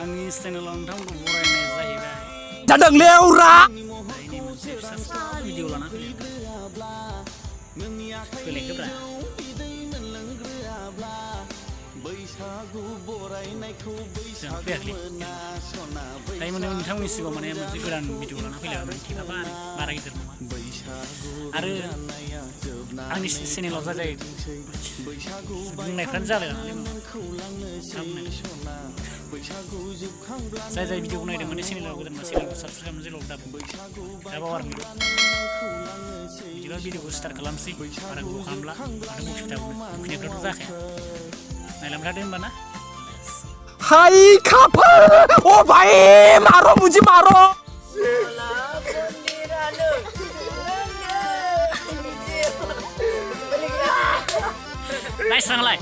आंनि चेनेलाव नोंथांमोनखौ बरायनाय जाहैबाय जादों लेवरा जायनि मोनसे फिसा भिडिअ लाना फैलायखोब्रा जों फैयाखै दायो माने नोंथांमोननि सिगाङाव माने मोनसे गोदान भिडिअ लाना फैलायबाय टिपा बारा गिदिर नङा आरो आंनि चेनेलाव जाय बुंनायफ्रानो जालायलाङालै जाय भिडिअ नायदों माने चेनेलाव गोदान चेनेलखौ साबसक्राइब खालामनो जेराव दाबाव आरो बिदिबा भिडिअखौ स्टार्ट खालामसै बारा गोबाव खालामला माथो बुखिनायफ्राथ' जाखाया नायलांबाय थादो होनबा ना हाय खाफाल ओ भाई मारो मुझे मारो nice रांलाय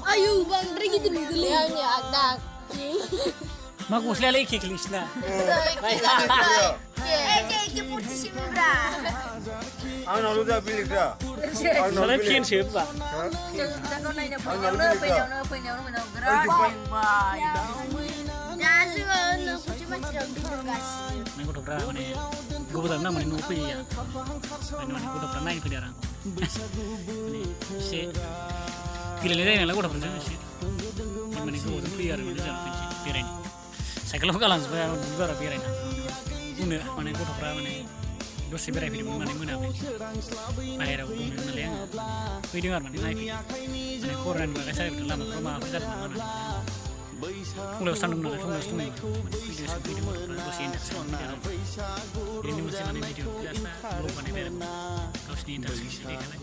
Ayo bang, pergi tu dulu. Yang ni ada. मा गस्लायालाय एखे एखेलैसोना Ini putih sih bra. Ang nalu dah pilih dah. सालाय फेनसो बा Jangan naik dah. Jangan putih macam biru kasih. नों गथ'फ्रा माने गोबाव ना माने न'आव फैया माने गथ'फ्रा नायनो फैदों आरो माने एसे गेलेनाय जायो नालाय गथ'फोरजों एसे माने गोबावजों फैयो आरो माने जोंहा फैनोसै बेरायनो साइकेलाव गालांजोब्बाय आरो बारा बेरायना बुंनो माने गथ'फ्रा माने दसे बेरायफैदोंमोन माने मोनाखै बाहेरायाव दंमोन नालाय आङो फैदों आरो माने नायफैदों माने कर'नानि बागै सारायफैदों लामाफ्राव माबाफोर जादों नामा होननानै टंलायावसो थांदोंमोन नालाय टंलायावसो दंमोन फैदोंसो फैदों गथ'फ्रा दसे इन्टारेस्ट खालामनो ओरैनो मोनसे माने भिडिअ ब्लग बानायबाय आरो गावसिनि इन्टारेस्टखौ एसे देखायबाय